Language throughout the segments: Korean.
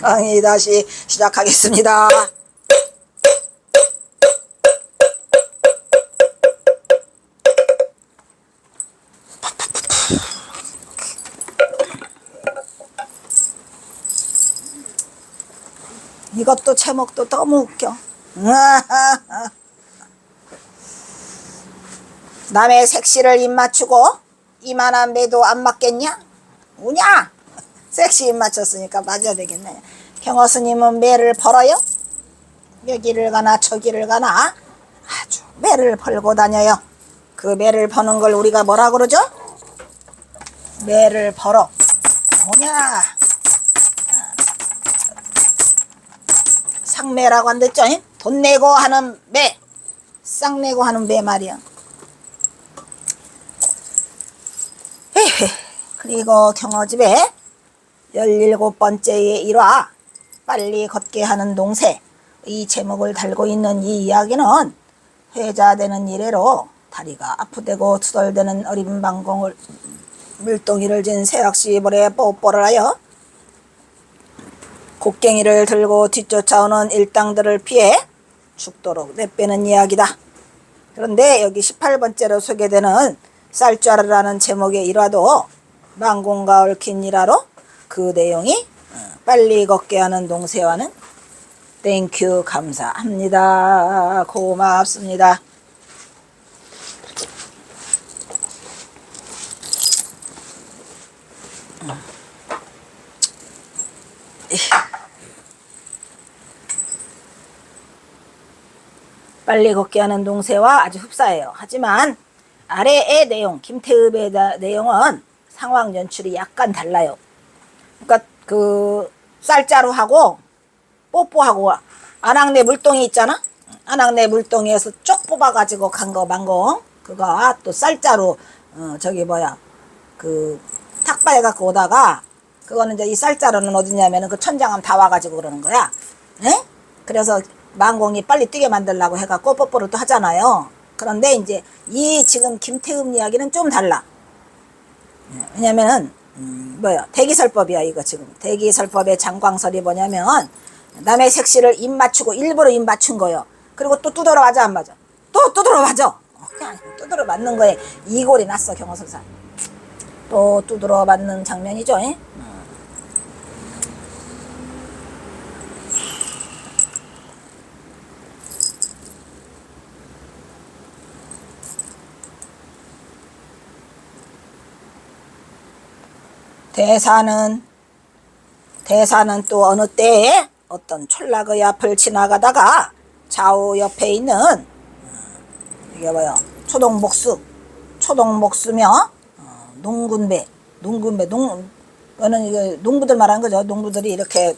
강의 다시 시작하겠습니다. 이것도 제목도 너무 웃겨. 남의 색시를 입 맞추고 이만한 매도 안 맞겠냐? 우냐? 섹시 입 맞췄으니까 맞아야 되겠네. 경허스님은 매를 벌어요? 여기를 가나 저기를 가나 아주 매를 벌고 다녀요. 그 매를 버는 걸 우리가 뭐라 그러죠? 매를 벌어. 뭐냐? 상매라고 한댔죠? 돈 내고 하는 매. 쌍 내고 하는 매 말이야. 그리고 경허집에 17번째의 일화 빨리 걷게 하는 동새, 이 제목을 달고 있는 이 이야기는 회자되는 이래로 다리가 아프대고 투덜대는 어린 방공을 물동이를 진 새낚시 볼에 뽀뽀를 하여 곡괭이를 들고 뒤쫓아오는 일당들을 피해 죽도록 내빼는 이야기다. 그런데 여기 18번째로 소개되는 쌀자루라는 제목의 일화도 망공과 얽힌 일화로 그 내용이 빨리 걷게 하는 동새와는 땡큐 감사합니다. 고맙습니다. 빨리 걷게 하는 동새와 아주 흡사해요. 하지만 아래의 내용, 김태읍의 내용은 상황 연출이 약간 달라요. 그러니까 그 쌀자루하고 뽀뽀하고 안악내 물동이 있잖아. 안악내 물동이에서 쪽 뽑아가지고 간 거 망공 그거 또 쌀자루 저기 뭐야 그 탁발 갖고 오다가 그거는 이제 이 쌀자루는 어디냐면은 그 천장암 다 와가지고 그러는 거야. 에? 그래서 망공이 빨리 뛰게 만들려고 해갖고 뽀뽀를 또 하잖아요. 그런데 이제 이 지금 김태음 이야기는 좀 달라. 왜냐면은 뭐야 대기설법이야. 이거 지금 대기설법의 장광설이 뭐냐면 남의 색시를 입 맞추고 일부러 입 맞춘 거예요. 그리고 또 두드러 맞아 안 맞아? 또 두드러 맞아. 그냥 두드러 맞는 거에 이골이 났어. 경허선사 또 두드러 맞는 장면이죠. 대사는 또 어느 때에 어떤 촌락의 앞을 지나가다가 좌우 옆에 있는 이게 뭐야 초동목수며 농군배 이거는 이게 농부들 말하는 거죠. 농부들이 이렇게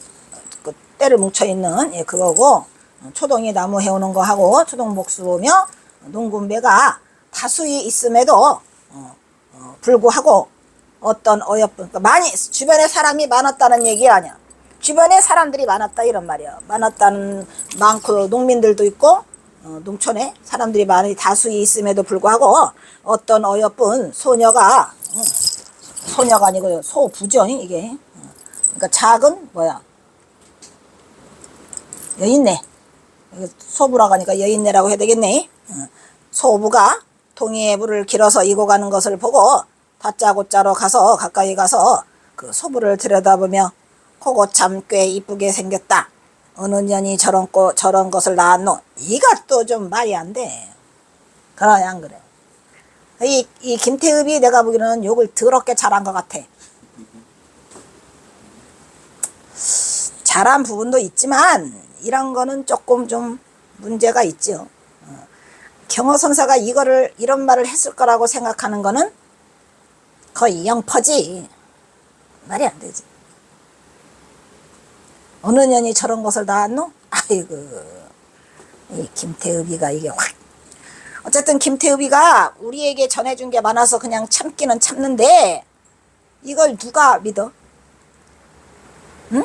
그 때를 뭉쳐 있는 그거고 초동이 나무 해오는 거 하고 초동목수며 농군배가 다수이 있음에도 불구하고 어떤 어여쁜 그러니까 많이 주변에 사람이 많았다는 얘기 아니야. 주변에 사람들이 많았다 이런 말이야. 많고 농민들도 있고 농촌에 사람들이 많이 다수이 있음에도 불구하고 어떤 어여쁜 소녀가 아니고 소부죠 이게. 그러니까 작은 뭐야 여인네. 소부라고 하니까 여인네라고 해야 되겠네. 소부가 동이의 물을 길어서 이고 가는 것을 보고 다짜고짜로 가까이 가서 그 소부를 들여다보며 그거 참 꽤 이쁘게 생겼다. 어느 년이 저런 것을 낳았노. 이것도 좀 말이 안 돼. 그러냐 안 그래. 이 김태읍이 내가 보기에는 욕을 더럽게 잘한 것 같아. 잘한 부분도 있지만 이런 거는 조금 좀 문제가 있죠. 경허선사가 이런 말을 했을 거라고 생각하는 거는 거의 영퍼지. 말이 안 되지. 어느 년이 저런 것을 낳았노? 아이고 이 김태읍이가 이게 확. 어쨌든 김태읍이가 우리에게 전해준 게 많아서 그냥 참기는 참는데 이걸 누가 믿어? 응?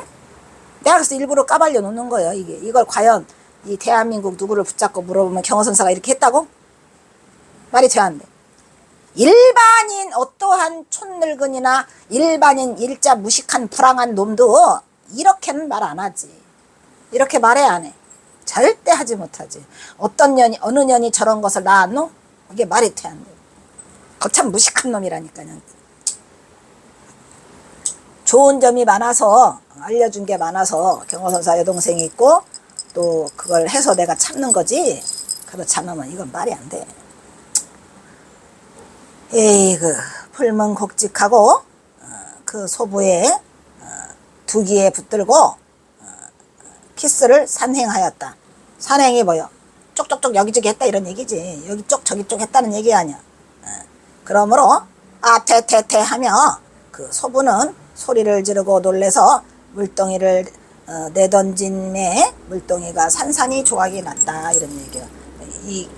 내가 그래서 일부러 까발려 놓는 거예요. 이걸 과연 이 대한민국 누구를 붙잡고 물어보면 경허선사가 이렇게 했다고? 말이 돼야 안 돼. 일반인 어떠한 촌늙은이나 일반인 일자 무식한 불황한 놈도 이렇게는 말 안 하지. 이렇게 말해 안 해. 절대 하지 못하지. 어떤 년이 어느 년이 저런 것을 낳았노? 이게 말이 돼 안 돼. 거참 무식한 놈이라니까요. 좋은 점이 많아서 알려준 게 많아서 경호선사 여동생이 있고 또 그걸 해서 내가 참는 거지. 그렇지 않으면 이건 말이 안 돼. 에이그 풀문곡직하고 그 소부에 두기에 붙들고 키스를 산행하였다. 산행이 뭐요? 쪽쪽쪽 여기저기 했다 이런 얘기지. 여기 쪽 저기 쪽 했다는 얘기 아니야. 그러므로 아태태태 하며 그 소부는 소리를 지르고 놀래서 물동이를 내던진매 물동이가 산산이 조각이 났다 이런 얘기야. 이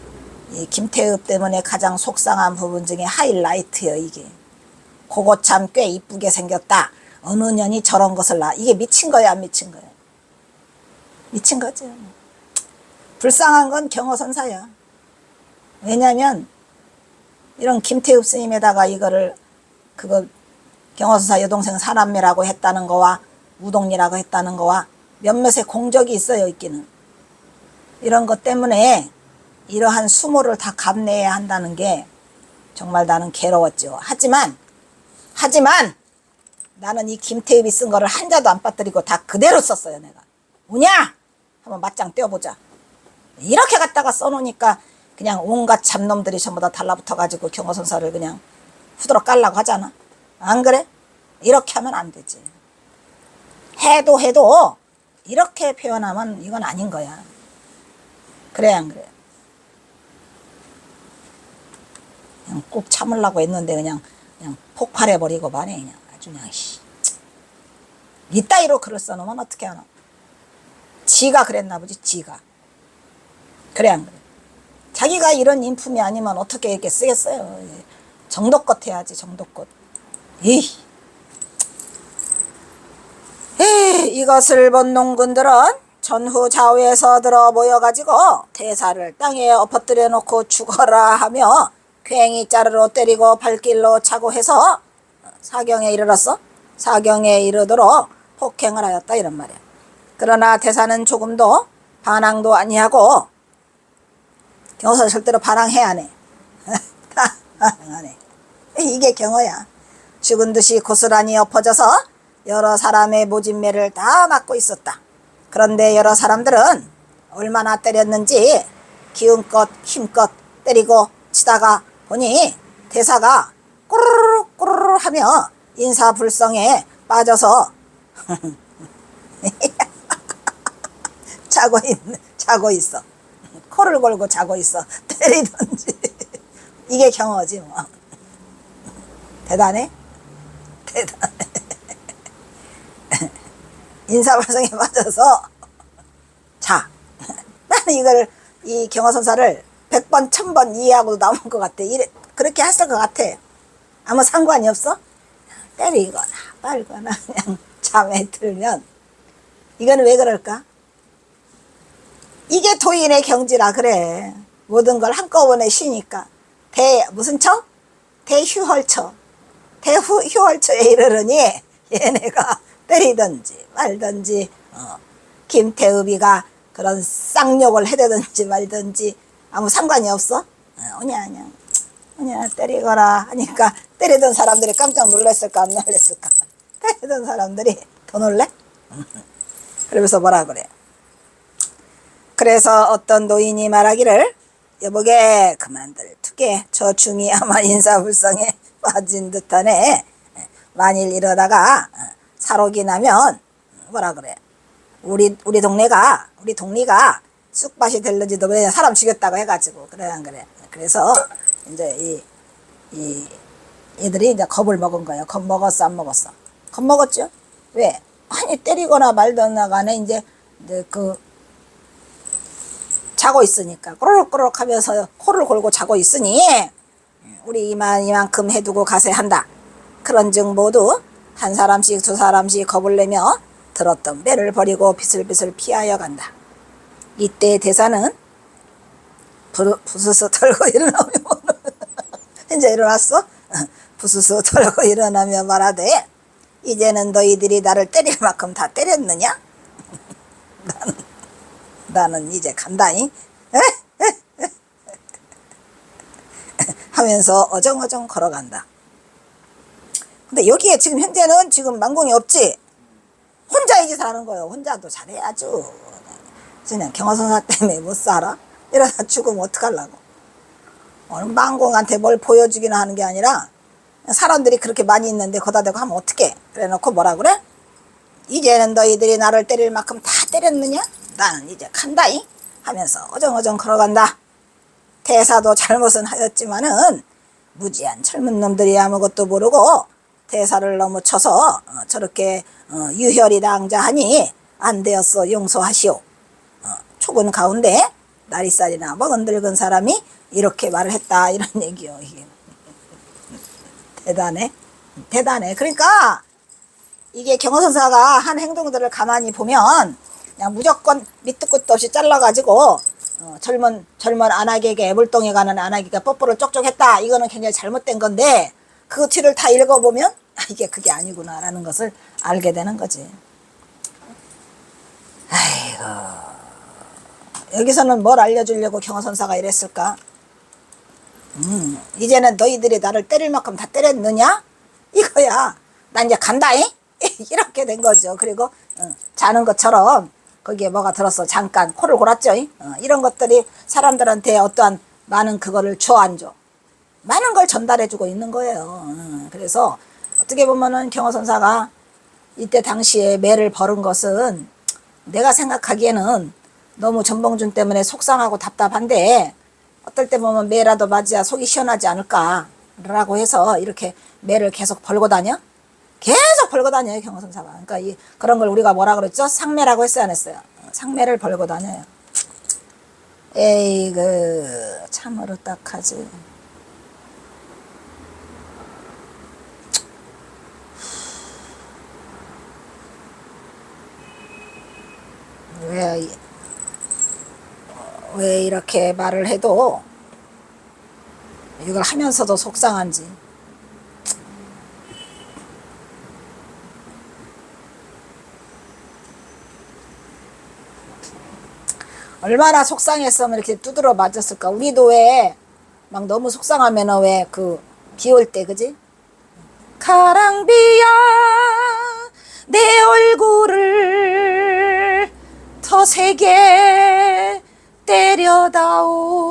김태읍 때문에 가장 속상한 부분 중에 하이라이트예요. 이게 그거 참 꽤 이쁘게 생겼다. 어느 년이 저런 것을 나. 이게 미친 거야 안 미친 거야? 미친 거죠. 불쌍한 건 경호선사야. 왜냐면 이런 김태읍 스님에다가 이거를 그거 경호선사 여동생 사남매라고 했다는 거와 우동이라고 했다는 거와 몇몇의 공적이 있어요. 있기는. 이런 것 때문에 이러한 수모를 다 감내해야 한다는 게 정말 나는 괴로웠죠. 하지만 나는 이 김태읍이 쓴 거를 한자도 안 빠뜨리고 다 그대로 썼어요. 내가. 뭐냐? 한번 맞짱 떼어보자. 이렇게 갖다가 써놓으니까 그냥 온갖 잡놈들이 전부 다 달라붙어가지고 경호선사를 그냥 후드러 깔라고 하잖아. 안 그래? 이렇게 하면 안 되지. 해도 이렇게 표현하면 이건 아닌 거야. 그래 안 그래? 그냥 꼭 참으려고 했는데 그냥 폭발해버리고 말해. 그냥 아주 그냥 이따위로 글을 써놓으면 어떻게 하나? 지가 그랬나 보지. 지가. 그래 안 그래? 자기가 이런 인품이 아니면 어떻게 이렇게 쓰겠어요. 정도껏 해야지. 정도껏. 이것을 본 농군들은 전후 좌우에서 들어 모여가지고 대사를 땅에 엎어뜨려 놓고 죽어라 하며 괭이 자루로 때리고 발길로 차고 해서 사경에 이르렀어. 사경에 이르도록 폭행을 하였다 이런 말이야. 그러나 대사는 조금도 반항도 아니하고 경호선 절대로 반항해 안 해. 반항 안 해. 이게 경호야. 죽은 듯이 고스란히 엎어져서 여러 사람의 모진매를 다 맞고 있었다. 그런데 여러 사람들은 얼마나 때렸는지 기운껏 힘껏 때리고 치다가 보니 대사가 꼬르르 꼬르르 하며 인사불성에 빠져서 자고 있어. 코를 골고 자고 있어. 때리던지. 이게 경호지 뭐. 대단해? 대단해. 인사불성에 빠져서 자. 나는 이 경호선사를 100번 1000번 이해하고 남은 것 같아. 그렇게 했을 것 같아. 아무 상관이 없어? 때리거나 빨거나 그냥 잠에 들면 이거는 왜 그럴까? 이게 도인의 경지라 그래. 모든 걸 한꺼번에 쉬니까 무슨 처? 대휴헐처. 대휴헐처에 이르르니 얘네가 때리든지 말든지 김태읍이가 그런 쌍욕을 해대든지 말든지 아무 상관이 없어? 오냐 때리거라 하니까 때리던 사람들이 깜짝 놀랐을까 안 놀랐을까? 때리던 사람들이 더 놀래? 그러면서 뭐라 그래? 그래서 어떤 노인이 말하기를 여보게 그만들 두게 저 중이 아마 인사불성에 빠진 듯하네. 만일 이러다가 사록이 나면 뭐라 그래? 우리 동리가 쑥밭이 될는지도 모르겠네. 사람 죽였다고 해가지고 그래 안 그래? 그래서 이제 이 얘들이 이제 겁을 먹은 거예요. 겁 먹었어 안 먹었어? 겁 먹었죠? 왜? 아니 때리거나 말거나 간에 이제 그 자고 있으니까 꼬르륵꼬르륵 하면서 코를 골고 자고 있으니 우리 이만큼 해두고 가세 한다. 그런즉 모두 한 사람씩 두 사람씩 겁을 내며 들었던 배를 버리고 비슬비슬 피하여 간다. 이때 대사는 부스스 털고 일어나며 이제 일어났어? 부스스 털고 일어나며 말하되 이제는 너희들이 나를 때릴 만큼 다 때렸느냐? 나는 이제 간다잉. 하면서 어정어정 걸어간다. 근데 여기에 지금 현재는 지금 망공이 없지. 혼자 이 짓을 하는 거예요. 혼자도 잘해야죠. 그냥 경화선사 때문에 못 살아? 이러다 죽으면 어떡하려고. 망공한테 뭘 보여주기나 하는 게 아니라 사람들이 그렇게 많이 있는데 거다 대고 하면 어떡해. 그래 놓고 뭐라 그래? 이제는 너희들이 나를 때릴 만큼 다 때렸느냐? 나는 이제 간다잉. 하면서 어정어정 걸어간다. 대사도 잘못은 하였지만은 무지한 젊은 놈들이 아무것도 모르고 대사를 너무 쳐서 저렇게 유혈이 낭자하니 안 되었어 용서하시오. 초군 가운데 나리살이나 먹은 늙은 사람이 이렇게 말을 했다 이런 얘기요. 이게 대단해. 대단해. 그러니까 이게 경호선사가 한 행동들을 가만히 보면 그냥 무조건 밑도 끝도 없이 잘라가지고 젊은 안악에게 물동에 가는 안악이가 뽀뽀를 쪽쪽 했다. 이거는 굉장히 잘못된 건데 그 뒤를 다 읽어보면 이게 그게 아니구나 라는 것을 알게 되는 거지. 아이고, 여기서는 뭘 알려주려고 경호선사가 이랬을까? 이제는 너희들이 나를 때릴 만큼 다 때렸느냐? 이거야. 난 이제 간다잉? 이렇게 된 거죠. 그리고 자는 것처럼 거기에 뭐가 들었어. 잠깐 코를 골았죠. 이런 것들이 사람들한테 어떠한 많은 그거를 줘 안 줘. 많은 걸 전달해주고 있는 거예요. 그래서 어떻게 보면은 경호선사가 이때 당시에 매를 벌은 것은 내가 생각하기에는 너무 전봉준 때문에 속상하고 답답한데 어떨 때 보면 매라도 맞아야 속이 시원하지 않을까라고 해서 이렇게 매를 계속 벌고 다녀? 계속 벌고 다녀요, 경호선사가. 그러니까 그런 걸 우리가 뭐라 그랬죠? 상매라고 했어요, 안 했어요? 상매를 벌고 다녀요. 에이그, 참으로 딱하지. 왜 이렇게 말을 해도 이걸 하면서도 속상한지. 얼마나 속상했으면 이렇게 두드러 맞았을까. 우리도 왜 막 너무 속상하면 왜 비 올 때 그지? 가랑비야 내 얼굴을 더 세게 때려다오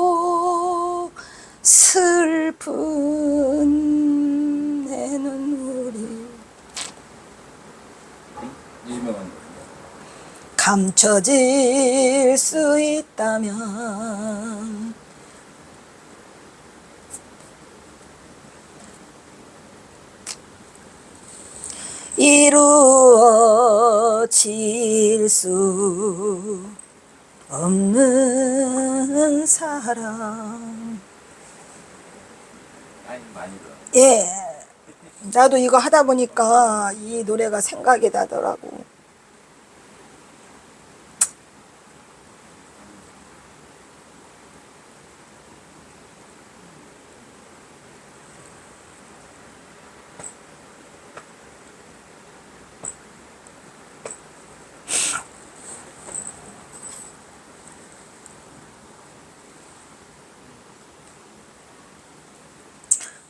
슬픈 내 눈물이 감춰질 수 있다면 이루어질 수 없는 사랑. 예, 나도 이거 하다 보니까 이 노래가 생각이 나더라고.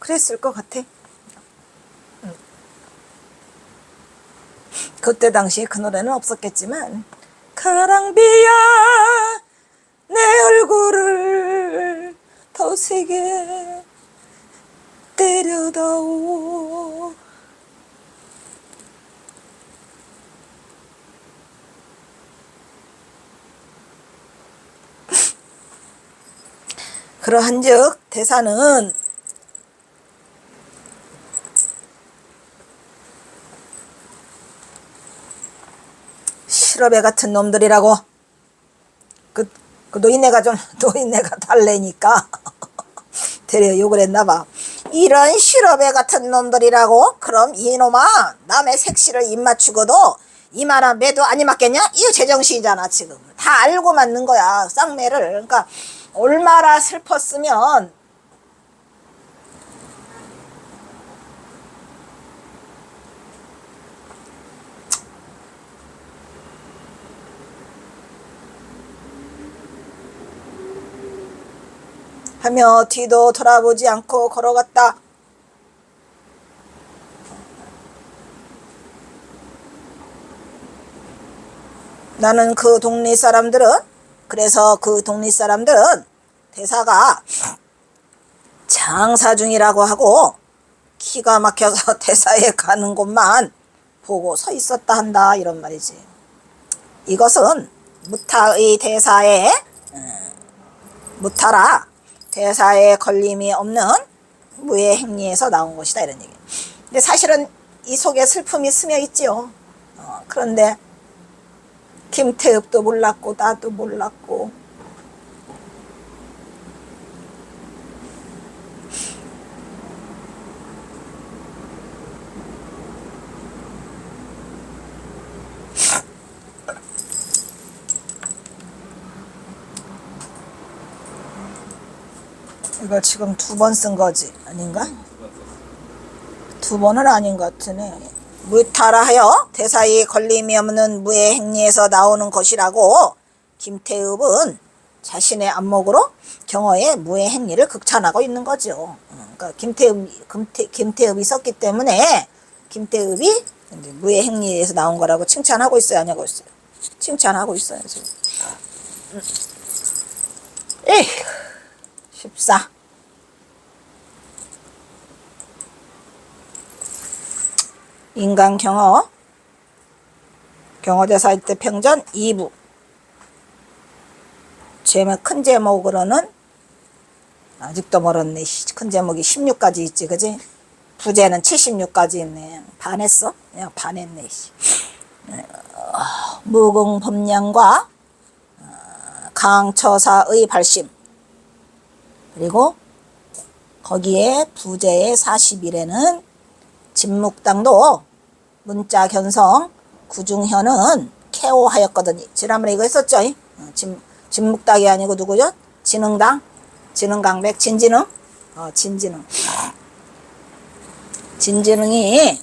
그랬을 것 같아. 그때 당시에 그 노래는 없었겠지만 가랑비야 내 얼굴을 더 세게 때려다오 그러한즉 대사는 실업애 같은 놈들이라고. 그 노인네가 달래니까 되려 욕을 했나봐. 이런 실업애 같은 놈들이라고? 그럼 이놈아 남의 색시를 입맞추고도 이만한 매도 아니 맞겠냐? 이거 제정신이잖아. 지금 다 알고 맞는 거야 쌍매를. 그러니까 얼마나 슬펐으면 하며 뒤도 돌아보지 않고 걸어갔다. 나는 그 동네 사람들은, 그래서 그 동네 사람들은 대사가 장사 중이라고 하고 기가 막혀서 대사에 가는 곳만 보고 서 있었다 한다, 이런 말이지. 이것은 무타의 대사에, 무타라 대사에 걸림이 없는 무의 행리에서 나온 것이다, 이런 얘기. 근데 사실은 이 속에 슬픔이 스며 있지요. 그런데 김태읍도 몰랐고 나도 몰랐고, 이거 지금 2번 쓴 거지 아닌가? 2번은 아닌 것 같으네. 무타라 하여 대사에 걸림이 없는 무의 행리에서 나오는 것이라고 김태읍은 자신의 안목으로 경어의 무의 행리를 극찬하고 있는 거죠. 그러니까 김태읍이 썼기 때문에 김태읍이 무의 행리에서 나온 거라고 칭찬하고 있어요, 안 하고 있어요? 칭찬하고 있어요, 지금. 에이, 14. 인간 경어, 경어대사 일대 평전 2부. 큰 제목으로는 아직도 멀었네. 큰 제목이 16까지 있지, 그지? 부제는 76까지 있네. 반했어? 그냥 반했네. 무궁법량과 강처사의 발심, 그리고 거기에 부제의 41에는 진묵당도 문자 견성 구중현은 케오하였거든요. 지난번에 이거 했었죠? 진묵당이 아니고 누구죠? 진흥당, 진흥강백, 진진흥, 진진흥. 진진흥이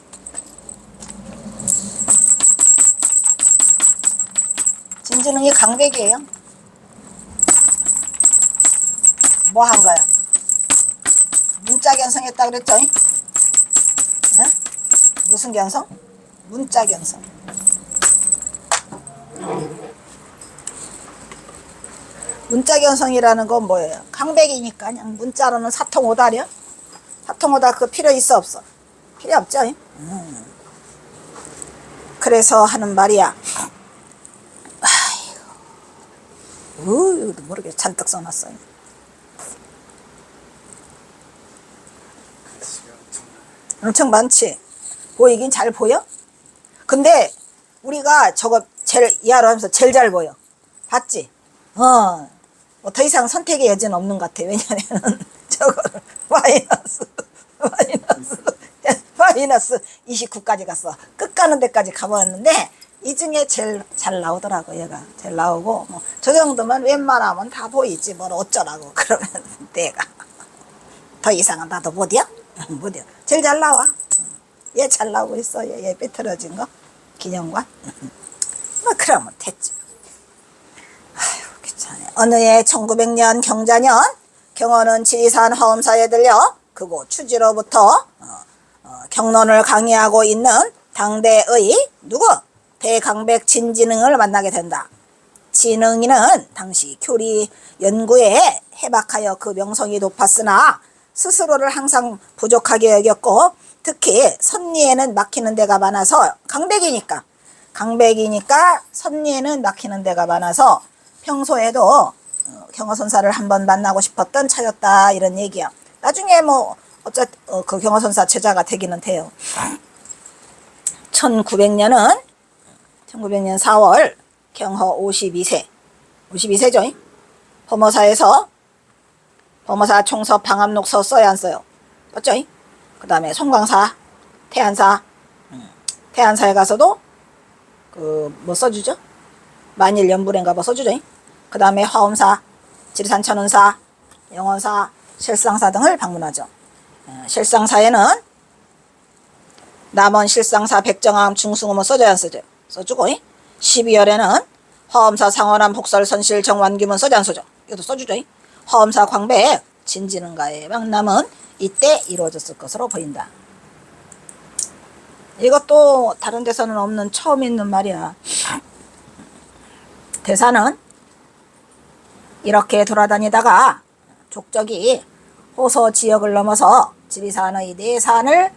강백이에요. 뭐 한 거야? 문자 견성했다 그랬죠? 응? 무슨 견성? 문자 견성. 문자 견성이라는 건 뭐예요? 강백이니까 그냥 문자로는 사통오다려? 사통오다 그거 필요 있어 없어? 필요 없죠? 그래서 하는 말이야. 아이고, 모르게 잔뜩 써놨어요. 엄청 많지? 보이긴 잘 보여? 근데 우리가 저거 제일 이하로 하면서 제일 잘 보여. 봤지? 뭐 더 이상 선택의 여지는 없는 것 같아. 왜냐면은 저거를 마이너스 29까지 갔어. 끝 가는 데까지 가봤는데 이 중에 제일 잘 나오더라고. 얘가 제일 나오고, 뭐 저 정도면 웬만하면 다 보이지 뭘 어쩌라고. 그러면 내가 더 이상은 나도 못이야? 못이야. 제일 잘 나와. 얘 잘 나오고 있어. 얘 삐뚤어진 거 기념관. 뭐 그러면 됐지. 아휴 귀찮네. 어느 해 1900년 경자년 경어는 지리산 화엄사에 들려 그곳 추지로부터 경론을 강의하고 있는 당대의 누구? 대강백 진진흥을 만나게 된다. 진흥이는 당시 교리 연구에 해박하여 그 명성이 높았으나 스스로를 항상 부족하게 여겼고, 특히 선리에는 막히는 데가 많아서 강백이니까 선리에는 막히는 데가 많아서 평소에도 경어선사를 한번 만나고 싶었던 차였다, 이런 얘기야. 나중에 뭐 그 경어선사 제자가 되기는 돼요. 1900년 4월 경허 52세죠. 범어사에서 범어사 총서 방암록서 써야 안 써요? 맞죠? 그 다음에 송광사, 태안사에 가서도 뭐 써주죠? 만일연불인가 뭐 써주죠? 그 다음에 화엄사, 지리산 천운사, 영원사, 실상사 등을 방문하죠. 실상사에는 남원 실상사 백정암 중승호 뭐 써줘야 안 써줘요? 써주고, 12월에는 화엄사 상원암 복설 선실 정완규문 써줘 안 써줘? 이것도 써주죠. 화엄사 광백 진지능과의 만남은 이때 이루어졌을 것으로 보인다. 이것도 다른 데서는 없는 처음 있는 말이야. 대사는 이렇게 돌아다니다가 족적이 호서 지역을 넘어서 지리산의 내산을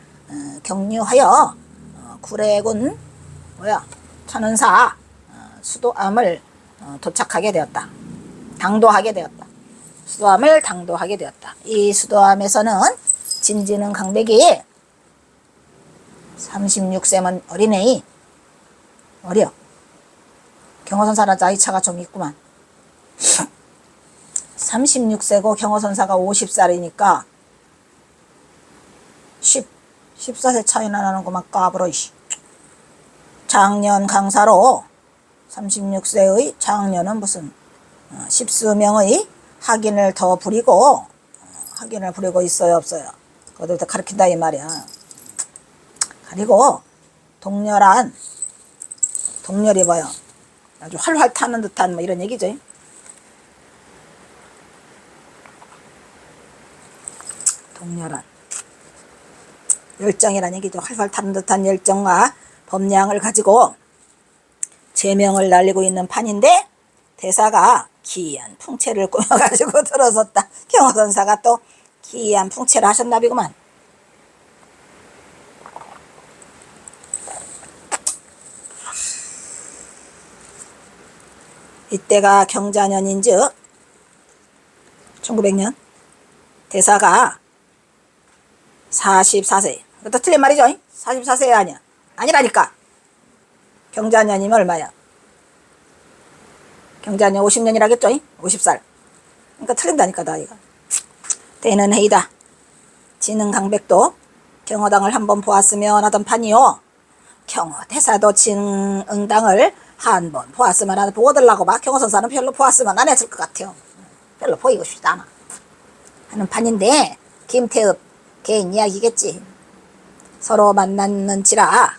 경유하여 구례군 천은사 수도암을 도착하게 되었다. 당도하게 되었다. 수도암을 당도하게 되었다. 이 수도암에서는 진지능 강백이 36세면 어리네. 어려. 경호선사라 나이차가 좀 있구만. 36세고 경호선사가 50살이니까 14세 차이나 나는구만. 까불어. 장년 강사로 36세의 장년은 무슨 10수명의 학인을 더 부리고 학인을 부리고 있어요 없어요? 그것도 가르친다 이 말이야. 그리고 동렬이 뭐요? 아주 활활 타는 듯한 뭐 이런 얘기죠. 동렬한 열정이란 얘기죠. 활활 타는 듯한 열정과 법량을 가지고 제명을 날리고 있는 판인데 대사가 기이한 풍채를 꾸며가지고 들어섰다. 경호선사가 또 기이한 풍채를 하셨나비구만. 이때가 경자년인즉 1900년 대사가 44세. 그것도 틀린 말이죠. 44세 아니야. 아니라니까. 경자년이면 얼마야? 경자년 50년이라겠죠? 50살. 그러니까 틀린다니까 나이가. 때는 해이다. 진흥 강백도 경허당을 한번 보았으면 하던 판이요. 경허 대사도 진흥당을 한번 보았으면 하는 보고들라고 막 경허선사는 별로 보았으면 안 했을 것 같아요. 별로 보이고 싶지 않아 하는 판인데 김태읍 개인 이야기겠지. 서로 만났는지라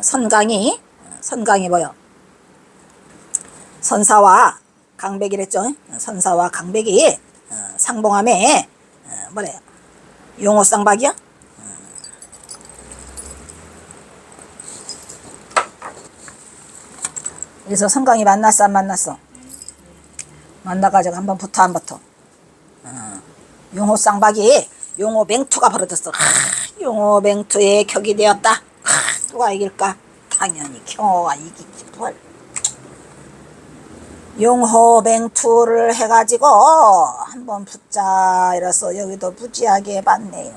선강이 뭐요? 선사와 강백이랬죠. 선사와 강백이 상봉함에 뭐래요? 용호쌍박이야? 그래서 선강이 만났어 안 만났어? 만나가지고 한번 붙어 안 붙어? 용호쌍박이 용호맹투가 벌어졌어. 용호맹투에 격이 되었다. 누가 이길까? 당연히 경호가 이기지 뭘. 용호맹투를 해가지고 한번 붙자 이래서 여기도 무지하게 봤네요.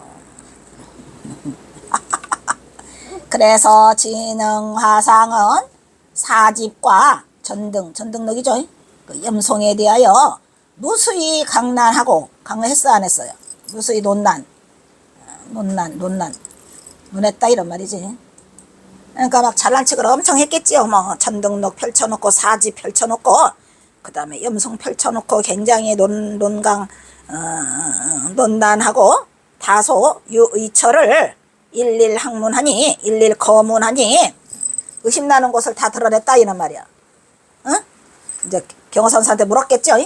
그래서 진흥화상은 사집과 전등록이죠. 그 염송에 대하여 무수히 강난하고 강했어 안 했어요? 무수히 논했다 이런 말이지. 그러니까 막 잘난 척을 엄청 했겠지요. 뭐 전등록 펼쳐놓고 사집 펼쳐놓고 그 다음에 염송 펼쳐놓고 굉장히 논단하고 다소 유의처를 일일 항문하니 일일 거문하니 의심나는 곳을 다 드러냈다 이런 말이야. 이제 경호선사한테 물었겠죠.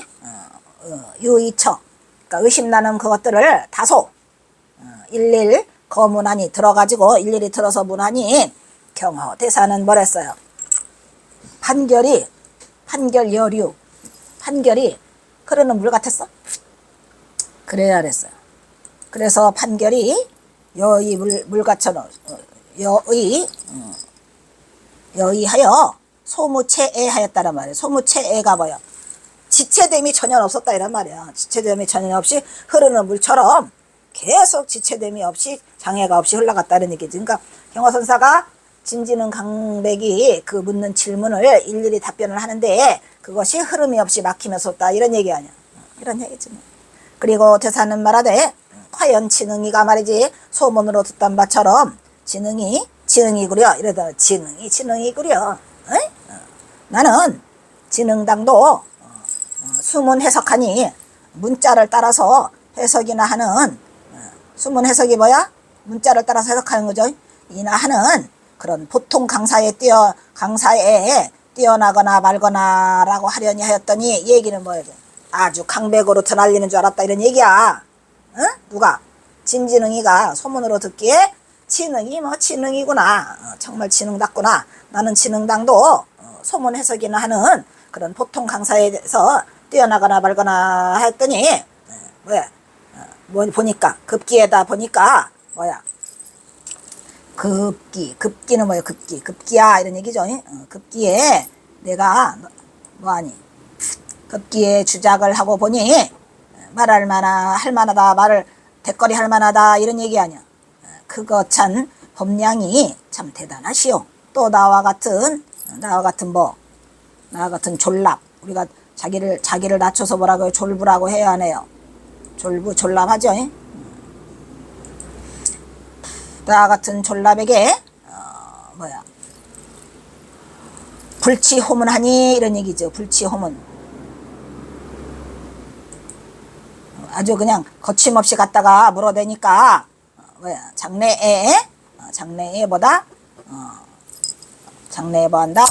유의처 그러니까 의심나는 그것들을 다소 일일 거문하니 들어가지고 일일이 들어서 문하니 경호 대사는 뭐랬어요? 판결 여류 판결이 흐르는 물 같았어? 그래야 그랬어요. 그래서 판결이 여의 물같처럼 여의하여 소무체애하였다란 말이에요. 소무체애가 뭐야? 지체됨이 전혀 없었다 이란 말이야. 지체됨이 전혀 없이 흐르는 물처럼 계속 지체됨이 없이 장애가 없이 흘러갔다는 얘기지. 그러니까 경호선사가 진지능 강백이 그 묻는 질문을 일일이 답변을 하는데 그것이 흐름이 없이 막히면서 없다 이런 얘기 아니야. 이런 얘기지. 그리고 대사는 말하되 과연 진흥이가 말이지 소문으로 듣던 바처럼 진흥이구려 이러다 진흥이구려. 나는 진흥당도 수문 해석하니 문자를 따라서 해석이나 하는 수문 해석이 뭐야? 문자를 따라서 해석하는 거죠. 이나 하는 그런 보통 강사에 뛰어나거나 말거나라고 하려니 하였더니 얘기는 뭐예요? 아주 강백으로 드날리는 줄 알았다 이런 얘기야. 응? 누가? 진지능이가 소문으로 듣기에 지능이 뭐 지능이구나. 정말 지능답구나. 나는 지능당도 소문 해석이나 하는 그런 보통 강사에서 뛰어나거나 말거나 했더니 뭐야? 뭐 보니까 급기에다 보니까 뭐야? 급기는 뭐야? 급기야 이런 얘기죠. 급기에 내가 뭐하니? 급기에 주작을 하고 보니 말할 만하 할 만하다 말을 대거리 할 만하다 이런 얘기 아니야. 그거 참 법량이 참 대단하시오. 또 나와 같은 졸랍 우리가 자기를 낮춰서 뭐라고 졸부라고 해야 하네요. 졸랍하죠. 나와 같은 졸랍에게 뭐야 불치호문하니 이런 얘기죠. 불치호문 아주 그냥 거침없이 갔다가 물어대니까 뭐야 장래에 뭐다 장래에 뭐한다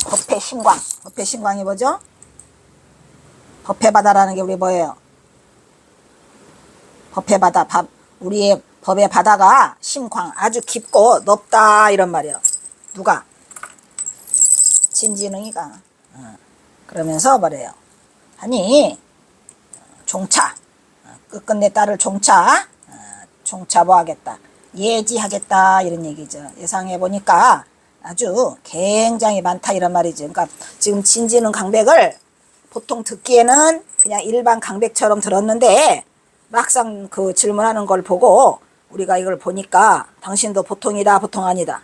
법회신광이 뭐죠? 법회바다라는 게 우리 뭐예요? 법회바다 우리의 법의 바다가 심광 아주 깊고 높다 이런 말이야. 누가? 진지능이가 그러면서 뭐래요? 아니 종차 끝끝내 딸을 종차 뭐 하겠다 예지하겠다 이런 얘기죠. 예상해 보니까 아주 굉장히 많다 이런 말이죠. 그러니까 지금 진지능 강백을 보통 듣기에는 그냥 일반 강백처럼 들었는데 막상 그 질문하는 걸 보고 우리가 이걸 보니까 당신도 보통이다 보통 아니다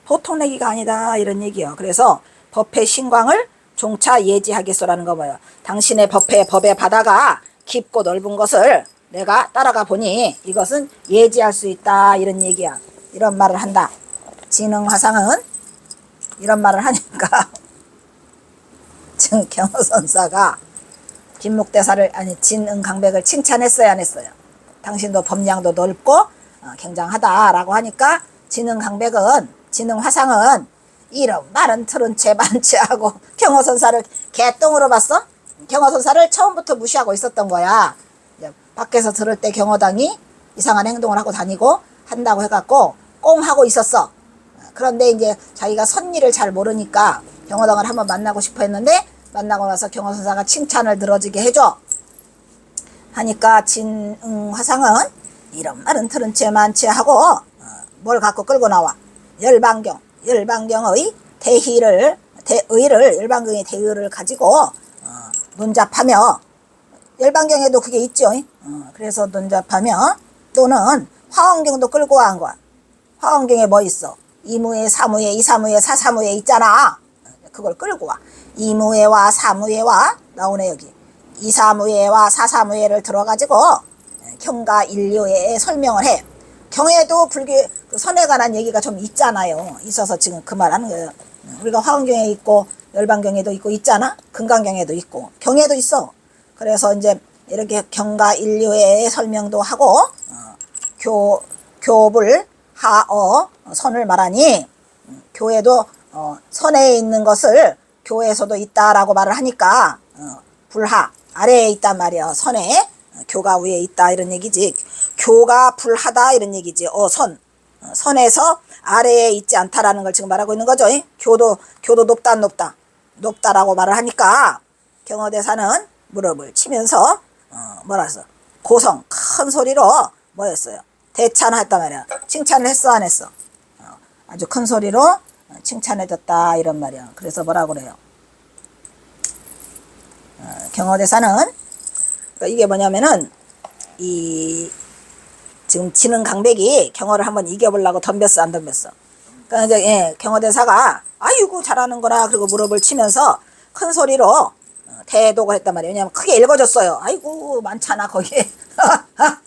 보통 내기가 아니다 이런 얘기요. 그래서 법회 신광을 종차 예지하겠소라는 거 뭐예요? 당신의 법의 바다가 깊고 넓은 것을 내가 따라가 보니 이것은 예지할 수 있다 이런 얘기야. 이런 말을 한다. 진흥화상은 이런 말을 하니까 지금 경호선사가 김묵대사를 진흥강백을 칭찬했어요 안 했어요? 당신도 법량도 넓고 굉장하다라고 하니까 진흥화상은 이런 말은 들은 채 많지 하고 경호선사를 개똥으로 봤어? 경호선사를 처음부터 무시하고 있었던 거야. 밖에서 들을 때 경호당이 이상한 행동을 하고 다니고 한다고 해갖고 꽁 하고 있었어. 그런데 이제 자기가 선일을 잘 모르니까 경호당을 한번 만나고 싶어 했는데 만나고 나서 경호선사가 칭찬을 들어주게 해줘. 하니까 진흥화상은 이런 말은 들은 채 많지 하고 뭘 갖고 끌고 나와? 열반경의 열반경의 대의를 가지고 논잡하며 열반경에도 그게 있죠. 그래서 논잡하며 또는 화엄경도 끌고 간 거야. 화엄경에 뭐 있어? 이무에 사무에 이사무에 사사무에 있잖아. 그걸 끌고 와. 이무에와 사무에와 나오네 여기. 이사무에와 사사무에를 들어가지고 경가 인류에 설명을 해. 경에도 불교 선에 관한 얘기가 좀 있잖아요. 있어서 지금 그 말 하는 거예요. 우리가 화엄경에 있고 열반경에도 있고 있잖아. 금강경에도 있고 경에도 있어. 그래서 이제 이렇게 경가 인류의 설명도 하고 교불 하어 선을 말하니 교에도 선에 있는 것을 교에서도 있다라고 말을 하니까 불하 아래에 있단 말이야. 선에 교가 위에 있다 이런 얘기지. 교가 불하다 이런 얘기지. 선에서 아래에 있지 않다라는 걸 지금 말하고 있는 거죠. 교도 높다라고 말을 하니까 경호대사는 무릎을 치면서 뭐라 써? 고성 큰 소리로 뭐였어요? 대찬했단 말이야. 칭찬을 했어 안 했어? 아주 큰 소리로 칭찬해줬다 이런 말이야. 그래서 뭐라고 그래요? 경호대사는 이게 뭐냐면은 지금 지능 강백이 경호를 한번 이겨보려고 덤볐어 안 덤볐어? 그러니까 이제 경호대사가 아이고 잘하는 거라 그리고 무릎을 치면서 큰 소리로 대독을 했단 말이에요. 왜냐면 크게 읽어줬어요. 아이고 많잖아 거기에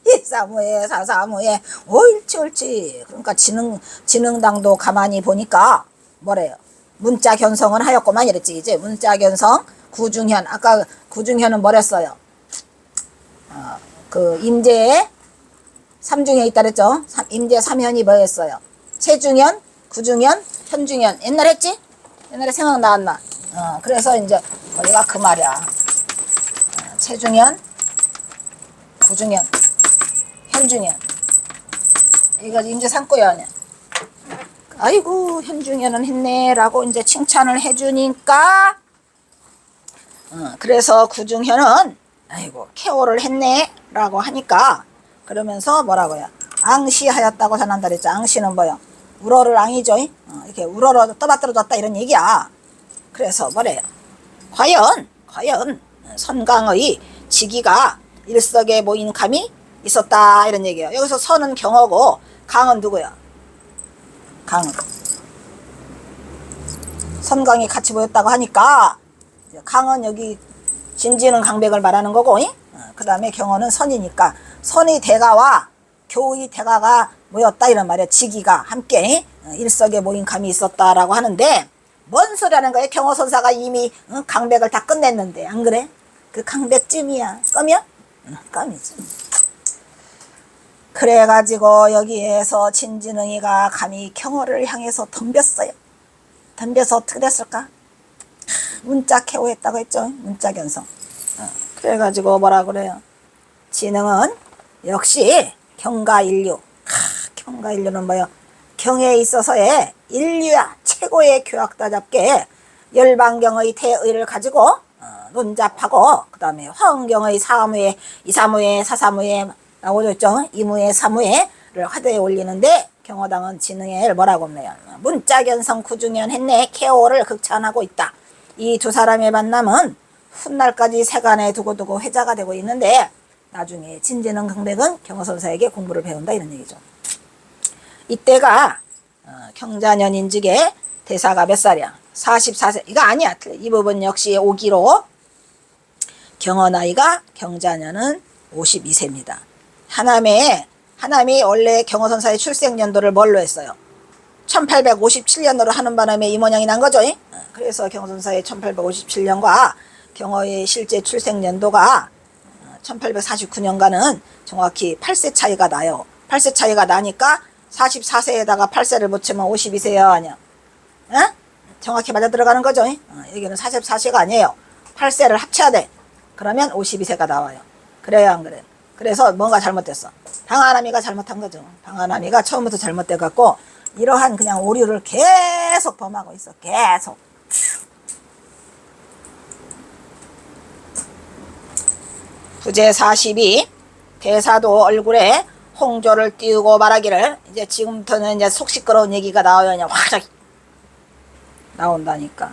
이사무에 사사무에 옳지. 그러니까 진흥당도 가만히 보니까 뭐래요? 문자 견성은 하였구만 이랬지. 이제 문자 견성 구중현 아까 구중현은 뭐랬어요? 그 임재의 3중에 있다 그랬죠. 임재 3현이 뭐였어요? 최중현, 구중현, 현중현 옛날 했지? 옛날에 생각나왔나? 그래서 이제 우리가 그 말이야. 최중현, 현중현. 이거 임재상고야. 아이고 현중현은 했네라고 이제 칭찬을 해주니까 그래서 구중현은 아이고 케오를 했네라고 하니까 그러면서 뭐라고요? 앙시하였다고 전한다 그랬죠. 앙시는 뭐요? 우러를 앙이죠. 이렇게 우러러 떠받들어졌다 이런 얘기야. 그래서 뭐래요? 과연 선강의 지기가 일석에 모인 감이 있었다 이런 얘기예요. 여기서 선은 경어고 강은 누구야? 강은 선강이 같이 보였다고 하니까 강은 여기 진지는 강백을 말하는 거고 그 다음에 경어는 선이니까 선의 대가와 교의 대가가 모였다 이런 말이야. 지기가 함께 일석에 모인 감이 있었다라고 하는데 뭔 소리하는 거예요? 경어선사가 이미 강백을 다 끝냈는데 안 그래? 그 강백쯤이야. 껌이야? 껌이지. 그래가지고 여기에서 진진응이가 감히 경어를 향해서 덤볐어요. 덤벼서 어떻게 됐을까? 문자 케오했다고 했죠. 문자 견성. 그래가지고 뭐라 그래요? 진응은 역시 경가인류. 경가인류는 뭐요? 경에 있어서의 인류야. 최고의 교학다잡게 열반경의 태의를 가지고 논잡하고 그 다음에 화엄경의 사무에 이사무에 사사무에 나오죠 있죠. 이무에 사무에를 화두에 올리는데 경어당은 진흥을 뭐라고 합니요? 문자견성 구중현 했네 케오를 극찬하고 있다. 이 두 사람의 만남은 훗날까지 세간에 두고두고 회자가 되고 있는데 나중에 진진응 강백은 경어선사에게 공부를 배운다 이런 얘기죠. 이때가 경자년인직의 대사가 몇 살이야? 44세. 이거 아니야. 이 부분 역시 5기로 경어 나이가 경자년은 52세입니다. 하남이 원래 경어선사의 출생연도를 뭘로 했어요? 1857년으로 하는 바람에 이 모양이 난 거죠. 그래서 경어선사의 1857년과 경어의 실제 출생연도가 1849년과는 정확히 8세 차이가 나요. 8세 차이가 나니까 44세에다가 8세를 붙이면 52세야 아니야. 정확히 맞아 들어가는 거죠. 여기는 44세가 아니에요. 8세를 합쳐야 돼. 그러면 52세가 나와요. 그래요 안 그래? 그래서 뭔가 잘못됐어. 방아나미가 잘못한 거죠. 방아나미가 처음부터 잘못돼 갖고 이러한 그냥 오류를 계속 범하고 있어. 계속. 부제 42 대사도 얼굴에 홍조를 띄우고 말하기를 이제 지금부터는 이제 속 시끄러운 얘기가 나와요. 그냥 확 나온다니까.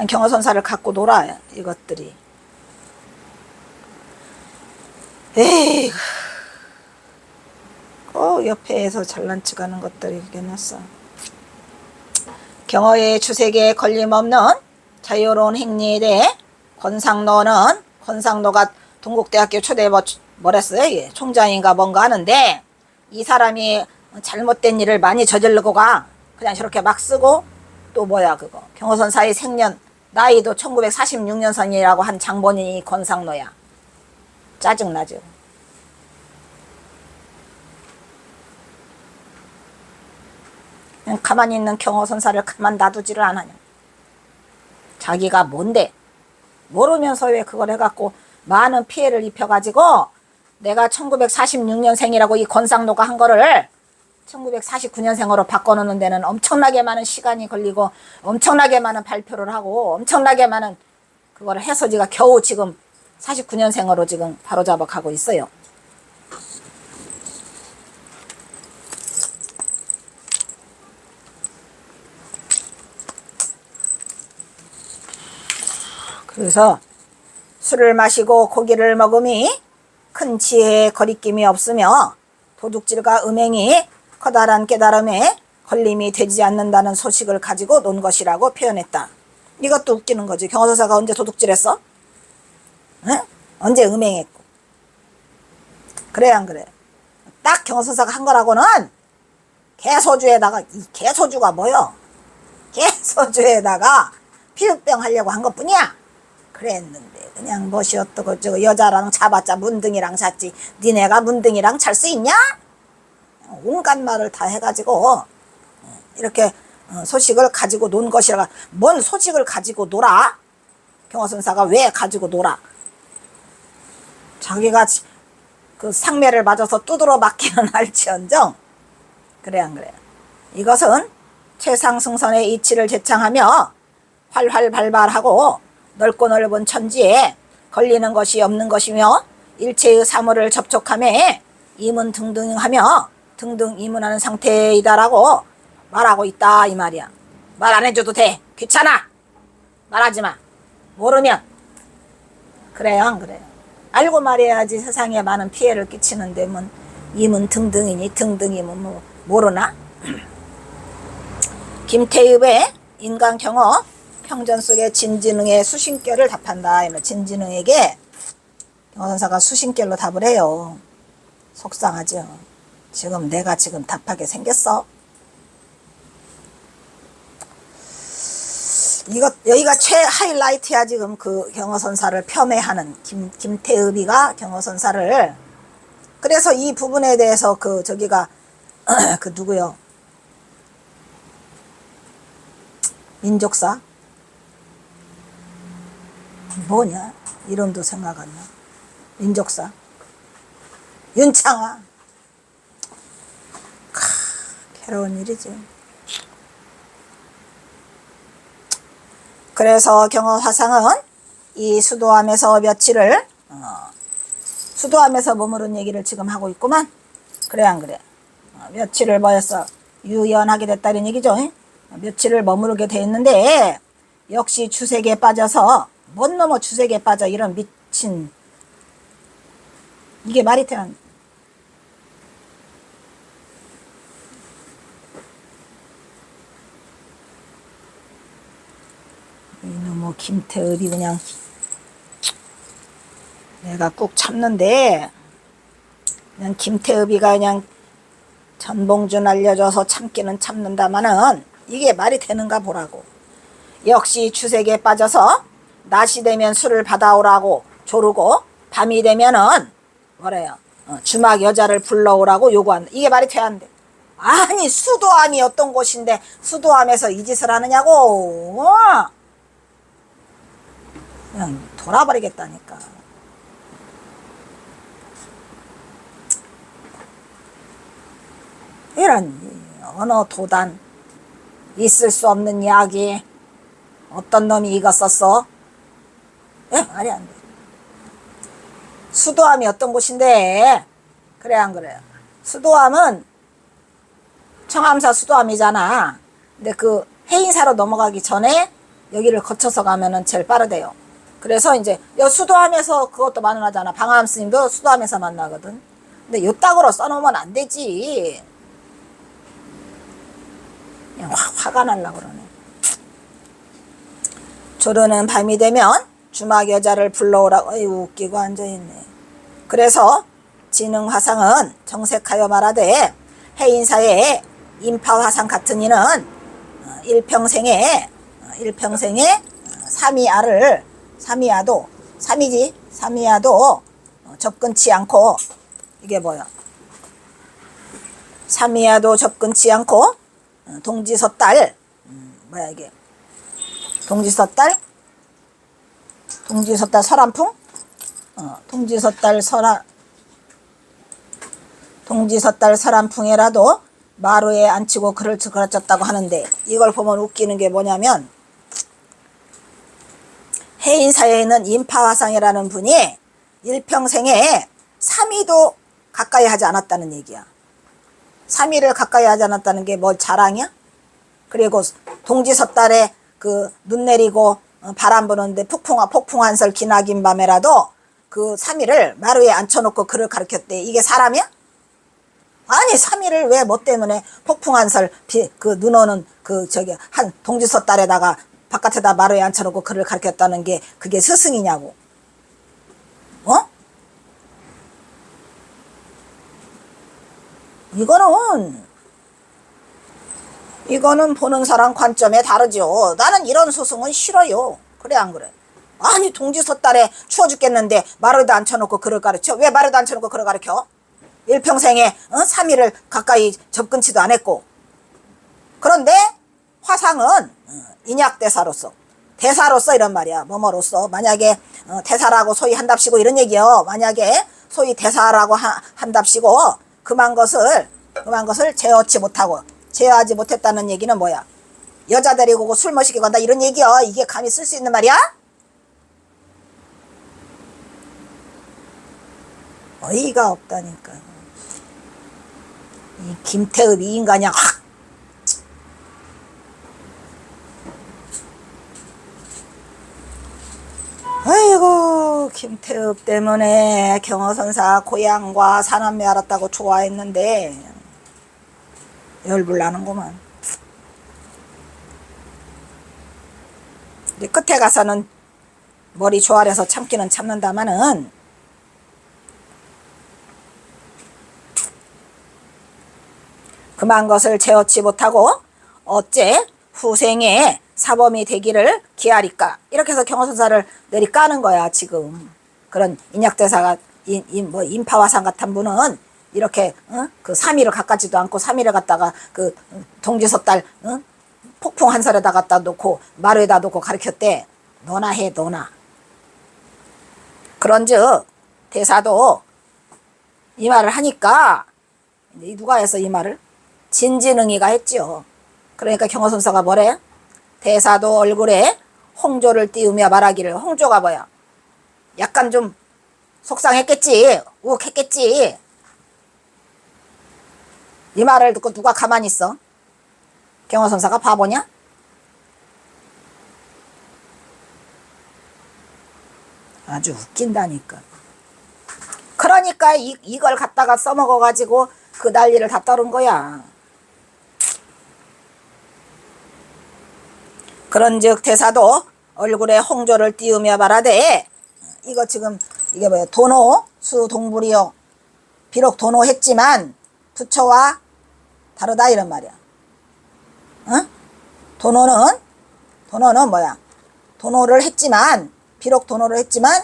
경어선사를 갖고 놀아요. 이것들이. 에이, 옆에서 잘난 척하는 것들이 그게 났어. 경어의 추색에 걸림없는 자유로운 행리에 대해 권상노가 동국대학교 초대 뭐랬어요? 총장인가 뭔가 하는데 이 사람이 잘못된 일을 많이 저지르고 가 그냥 저렇게 막 쓰고 또 뭐야 그거 경어선사의 생년 나이도 1946년생이라고 한 장본인이 권상노야. 짜증나죠. 그냥 가만히 있는 경어선사를 가만 놔두지를 않아요. 자기가 뭔데 모르면서 왜 그걸 해갖고 많은 피해를 입혀가지고 내가 1946년생이라고 이 권상노가 한 거를 1949년생으로 바꿔놓는 데는 엄청나게 많은 시간이 걸리고 엄청나게 많은 발표를 하고 엄청나게 많은 그걸 해서 지가 겨우 지금 49년생으로 지금 바로잡아 가고 있어요. 그래서 술을 마시고 고기를 먹음이 큰 지혜에 거리낌이 없으며 도둑질과 음행이 커다란 깨달음에 걸림이 되지 않는다는 소식을 가지고 논 것이라고 표현했다. 이것도 웃기는 거지. 경어선사가 언제 도둑질했어? 응? 언제 음행했고? 그래 안 그래? 딱 경어선사가 한 거라고는 개소주에다가 이 개소주가 뭐여? 개소주에다가 피부병 하려고 한 것뿐이야. 그랬는데 그냥 멋이 어떠고 저거 여자랑 잡았자 문둥이랑 잤지 니네가 문둥이랑 잘 수 있냐? 온갖 말을 다 해가지고 이렇게 소식을 가지고 논 것이라. 뭔 소식을 가지고 놀아? 경어선사가 왜 가지고 놀아? 자기가 그 상매를 맞아서 두드러 맞기는 할지언정 그래 안 그래. 이것은 최상승선의 이치를 제창하며 활활 발발하고 넓고 넓은 천지에 걸리는 것이 없는 것이며 일체의 사물을 접촉하며 이문등등하며 등등 이문하는 상태이다라고 말하고 있다 이 말이야. 말 안 해줘도 돼. 귀찮아. 말하지 마. 모르면. 그래요 안 그래요? 알고 말해야지. 세상에 많은 피해를 끼치는데 뭐 이문등등이니 등등이면 뭐 모르나? 김태읍의 인간경어 평전 속의 진진응의 수신결을 답한다. 진진응에게 경어선사가 수신결로 답을 해요. 속상하죠. 지금 내가 지금 답하게 생겼어. 여기가 최하이라이트야. 지금 그 경어선사를 폄훼하는 김태읍이가 경어선사를. 그래서 이 부분에 대해서 저기가 그 누구요? 민족사? 뭐냐? 이름도 생각 안 나. 민족사. 윤창아. 괴로운 일이지. 그래서 경어화상은 이 수도함에서 며칠을 수도함에서 머무른 얘기를 지금 하고 있구만. 그래 안 그래? 며칠을 뭐였어? 유연하게 됐다는 얘기죠. 며칠을 머무르게 돼 있는데 역시 주색에 빠져서 못 넘어 주색에 빠져. 이런 미친, 이게 말이 되는. 이놈의 김태읍이 그냥 내가 꾹 참는데 그냥 김태읍이가 그냥 전봉준 알려줘서 참기는 참는다마는 이게 말이 되는가 보라고. 역시 주색에 빠져서 낮이 되면 술을 받아오라고 조르고 밤이 되면은 뭐래요? 주막 여자를 불러오라고 요구한다. 이게 말이 돼야 안 돼. 아니 수도함이 어떤 곳인데 수도함에서 이 짓을 하느냐고. 그냥 돌아버리겠다니까. 이런 언어 도단, 있을 수 없는 이야기. 어떤 놈이 이거 썼어? 예? 말이 안 돼. 수도함이 어떤 곳인데? 그래 안 그래요? 수도함은 청암사 수도함이잖아. 근데 그 해인사로 넘어가기 전에 여기를 거쳐서 가면은 제일 빠르대요. 그래서 이제 여 수도함에서 그것도 만나잖아. 방화함 스님도 수도함에서 만나거든. 근데 요따구로 써놓으면 안 되지. 그냥 화가 날라 그러네. 조르는 밤이 되면 주막 여자를 불러오라고. 어이구 웃기고 앉아있네. 그래서 진흥화상은 정색하여 말하되 해인사의 인파화상 같은 이는 일평생에 삼이야도 접근치 않고. 이게 뭐야? 삼이야도 접근치 않고 동지섣달. 뭐야 이게? 동지섣달 설한풍? 동지섣달 설한풍에라도 마루에 앉히고 글을 그라쳤다고 하는데, 이걸 보면 웃기는 게 뭐냐면 해인사에 있는 인파화상이라는 분이 일평생에 3위도 가까이 하지 않았다는 얘기야. 3위를 가까이 하지 않았다는 게 뭐 자랑이야? 그리고 동지섣달에 그 눈 내리고 바람 부는데 폭풍한설 기나긴 밤에라도 그 3위를 마루에 앉혀놓고 글을 가르쳤대. 이게 사람이야? 아니 3위를 왜 뭐 때문에 폭풍한설 그 눈 오는 그 저기 한 동지섣달에다가 바깥에다 마루에 앉혀놓고 글을 가르쳤다는 게 그게 스승이냐고. 이거는 보는 사람 관점에 다르죠. 나는 이런 스승은 싫어요. 그래 안 그래? 아니 동지섣달에 추워 죽겠는데 마루에다 앉혀놓고 글을 가르쳐? 왜 마루에다 앉혀놓고 글을 가르쳐? 일평생에 3일을 가까이 접근치도 안 했고. 그런데 화상은 인약대사로서 이런 말이야. 뭐뭐로서 만약에 대사라고 소위 한답시고 이런 얘기요. 만약에 소위 대사라고 한답시고 그만 것을 제어치 못하고 제어하지 못했다는 얘기는 뭐야? 여자 데리고 술 마시게 간다 이런 얘기야. 이게 감히 쓸 수 있는 말이야? 어이가 없다니까. 이 김태읍 이 인간이야. 확! 아이고 김태읍 때문에 경허선사 고향과 사남매 알았다고 좋아했는데 열불 나는구만. 이제 끝에 가서는 머리 조아려서 참기는 참는다마는 그만 것을 제어치 못하고 어째 후생에 사범이 되기를 기하리까. 이렇게 해서 경허선사를 내리 까는 거야 지금. 그런 인약대사가 뭐 인파화상 같은 분은 이렇게 그 삼위를 가까지도 않고 삼위를 갖다가 그 동지섣달 폭풍 한 살에다 갖다 놓고 마루에다 놓고 가르쳤대. 너나 해 너나. 그런즉 대사도 이 말을 하니까 누가 해서 이 말을? 진진응이가 했지요. 그러니까 경허선사가 뭐래? 대사도 얼굴에 홍조를 띄우며 말하기를. 홍조가 뭐야? 약간 좀 속상했겠지. 우욱했겠지. 이 말을 듣고 누가 가만히 있어? 경허선사가 바보냐? 아주 웃긴다니까. 그러니까 이걸 갖다가 써먹어가지고 그 난리를 다 떨은 거야. 그런즉 대사도 얼굴에 홍조를 띄우며 말하되 이거 지금 이게 뭐야? 도노 수동불이요. 비록 도노했지만 부처와 다르다 이런 말이야. 응? 도노는 뭐야? 도노를 했지만 비록 도노를 했지만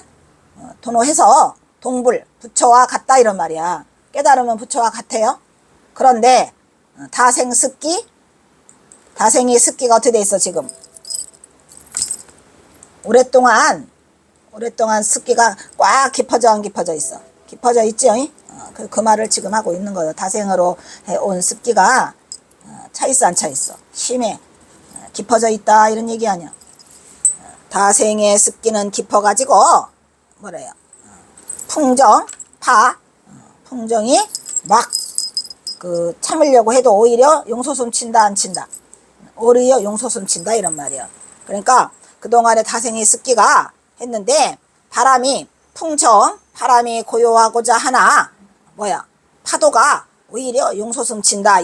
도노해서 동불 부처와 같다 이런 말이야. 깨달으면 부처와 같아요. 그런데 다생이 습기가 어떻게 돼 있어 지금? 오랫동안 습기가 꽉 깊어져 안 깊어져 있어? 깊어져 있죠? 그 말을 지금 하고 있는 거예요. 다생으로 해온 습기가 차 있어 안 차 있어? 심해 깊어져 있다 이런 얘기 아니야. 다생의 습기는 깊어가지고 뭐래요? 풍정이 막 그 참으려고 해도 오히려 용솟음 친다 안 친다? 오히려 용솟음 친다 이런 말이야. 그러니까 그동안에 다생의 습기가 했는데 바람이 고요하고자 하나 뭐야? 파도가 오히려 용솟음 친다.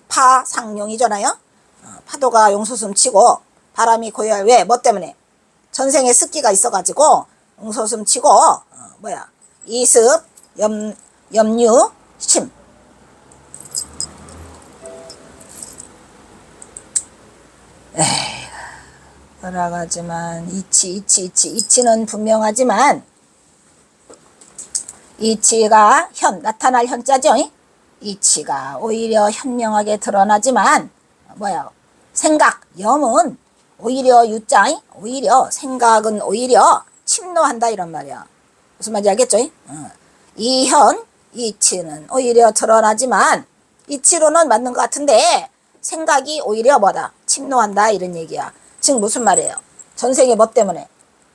파상용이잖아요. 파도가 용솟음 치고 바람이 고요해. 왜? 뭐 때문에? 전생에 습기가 있어가지고 용솟음 치고 뭐야? 이습 염류 심. 돌아가지만 이치는 분명하지만 이치가 나타날 현자죠. 이치가 오히려 현명하게 드러나지만 뭐야? 염은 오히려 유자, 오히려 생각은 오히려 침노한다 이런 말이야. 무슨 말인지 알겠죠? 이치는 오히려 드러나지만 이치로는 맞는 것 같은데 생각이 오히려 뭐다? 침노한다 이런 얘기야. 즉 무슨 말이에요? 전생에 뭐 때문에?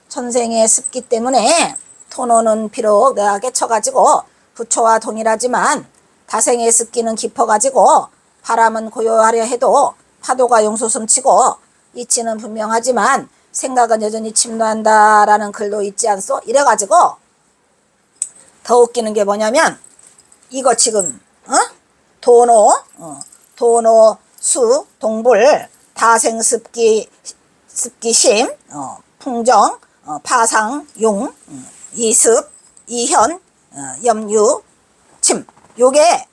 전생의 습기 때문에 토노는 비록 내가 깨쳐가지고 부처와 동일하지만 다생의 습기는 깊어가지고 바람은 고요하려 해도 파도가 용솟음 치고 이치는 분명하지만 생각은 여전히 침노한다라는 글도 있지 않소? 이래가지고 더 웃기는 게 뭐냐면 이거 지금 도노 수 동불 다생 습기심 풍정 파상 용 이습 이현 염유 침 요게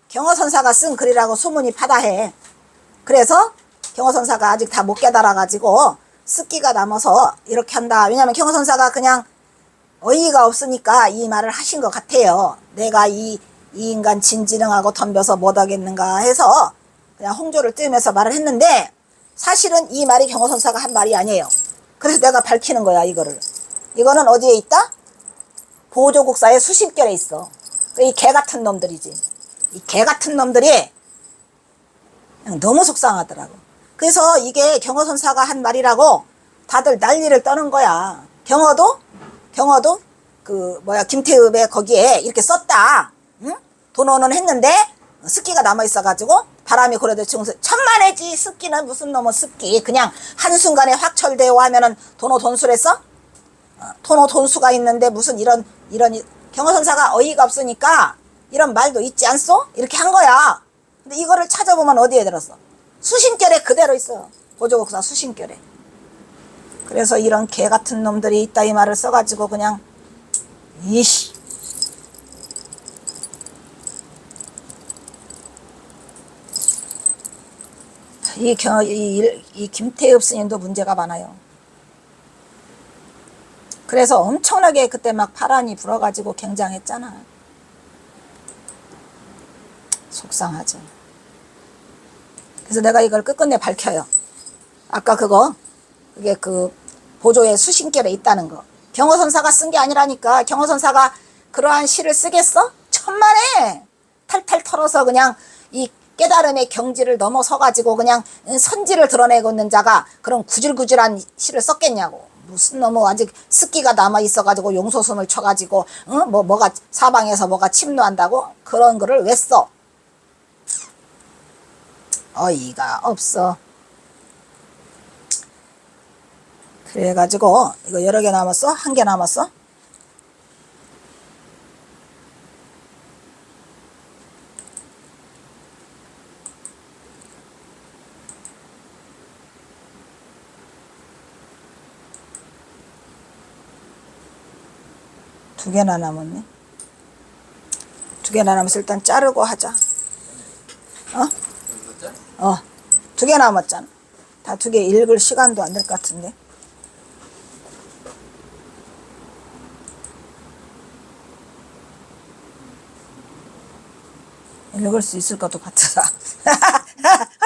경허선사가 쓴 글이라고 소문이 파다해. 그래서 경허선사가 아직 다 못 깨달아가지고 습기가 남아서 이렇게 한다. 왜냐하면 경허선사가 그냥 어이가 없으니까 이 말을 하신 것 같아요. 내가 이 인간 진지능하고 덤벼서 못하겠는가 해서 그냥 홍조를 띄우면서 말을 했는데 사실은 이 말이 경허선사가 한 말이 아니에요. 그래서 내가 밝히는 거야 이거를. 이거는 어디에 있다? 보조국사에 수십결에 있어. 이 개 같은 놈들이지. 이 개 같은 놈들이 너무 속상하더라고. 그래서 이게 경호선사가 한 말이라고 다들 난리를 떠는 거야. 경호도 그 김태읍에 거기에 이렇게 썼다. 응? 돈오는 했는데 습기가 남아있어가지고 바람이 고래들치고 천만에지. 습기는 무슨 놈의 습기. 그냥 한순간에 확 철되고 하면은 돈오 돈수랬어? 돈오 돈수가 있는데 무슨 이런 경호선사가 어이가 없으니까 이런 말도 있지 않소? 이렇게 한 거야. 근데 이거를 찾아보면 어디에 들었어? 수신결에 그대로 있어. 보조국사 수신결에. 그래서 이런 개 같은 놈들이 있다 이 말을 써가지고 그냥 이씨. 이 김태읍 스님도 문제가 많아요. 그래서 엄청나게 그때 막 파란이 불어가지고 굉장했잖아. 속상하지. 그래서 내가 이걸 끝끝내 밝혀요. 아까 그게 그 보조의 수신결에 있다는 거. 경호선사가 쓴 게 아니라니까. 경호선사가 그러한 시를 쓰겠어? 천만에 탈탈 털어서 그냥 이 깨달음의 경지를 넘어서가지고 그냥 선지를 드러내고 있는 자가 그런 구질구질한 시를 썼겠냐고. 무슨 너무 아직 습기가 남아있어가지고 용소숨을 쳐가지고 뭐가 사방에서 뭐가 침노한다고? 그런 거를 왜 써? 어이가 없어. 그래가지고 이거 여러 개 남았어? 한 개 남았어? 두 개나 남았네. 두 개나 남았어. 일단 자르고 하자. 두 개 남았잖아. 다 두 개 읽을 시간도 안 될 것 같은데. 읽을 수 있을 것도 같아.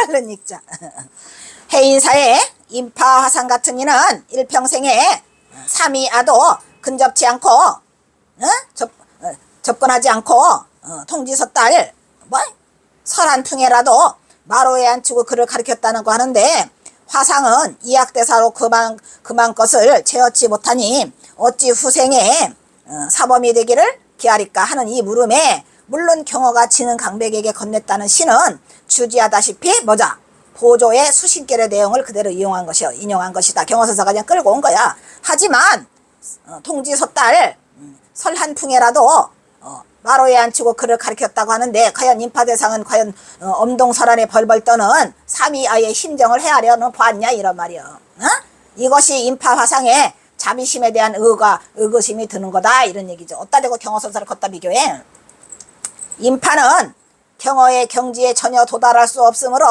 얼른 읽자. 해인사의 인파화상 같은 이는 일평생에 삼위아도 근접치 않고 접근하지 않고 통지섰달 설한풍에라도 마로에 앉히고 그를 가르쳤다는 거 하는데, 화상은 이학대사로 그만 것을 채얻지 못하니 어찌 후생에 사범이 되기를 기하리까 하는 이 물음에, 물론 경호가 지는 강백에게 건넸다는 시는 주지하다시피 보조의 수신결의 내용을 그대로 인용한 것이다. 경호선사가 그냥 끌고 온 거야. 하지만 통지섰달 설한풍에라도 마로에 앉히고 그를 가르쳤다고 하는데, 과연 인파대상은 과연 엄동설안에 벌벌 떠는 삼위아의 심정을 헤아려는 보았냐 이런 말이요. 이것이 인파화상의 자비심에 대한 의구심이 드는 거다 이런 얘기죠. 어따 대고 경호선사를 걷다 비교해. 인파는 경호의 경지에 전혀 도달할 수 없으므로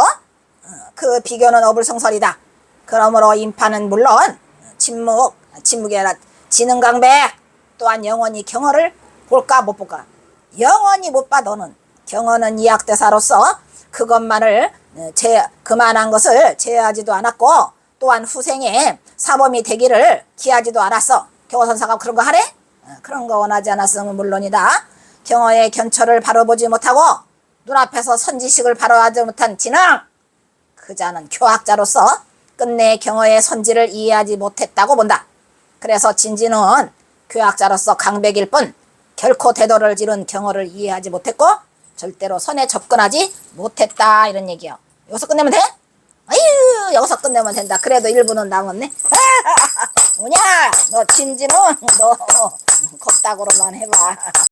그 비교는 어불성설이다. 그러므로 인파는 물론 침묵이 아니라 지능강백 또한 영원히 경호를 볼까 못 볼까? 영원히 못 봐. 너는 경호는 이학대사로서 그것만을 그만한 것을 제어하지도 않았고, 또한 후생에 사범이 되기를 기하지도 않았어. 경호선사가 그런 거 하래? 그런 거 원하지 않았으면 물론이다. 경호의 견처를 바로 보지 못하고 눈앞에서 선지식을 바로 하지 못한 지능, 그 자는 교학자로서 끝내 경호의 선지를 이해하지 못했다고 본다. 그래서 진지는 교학자로서 강백일 뿐 결코 대도를 지른 경호를 이해하지 못했고 절대로 선에 접근하지 못했다 이런 얘기요. 여기서 끝내면 돼? 아유, 여기서 끝내면 된다. 그래도 1분은 남았네. 뭐냐, 너 진지는 너 걷다구로만 해봐.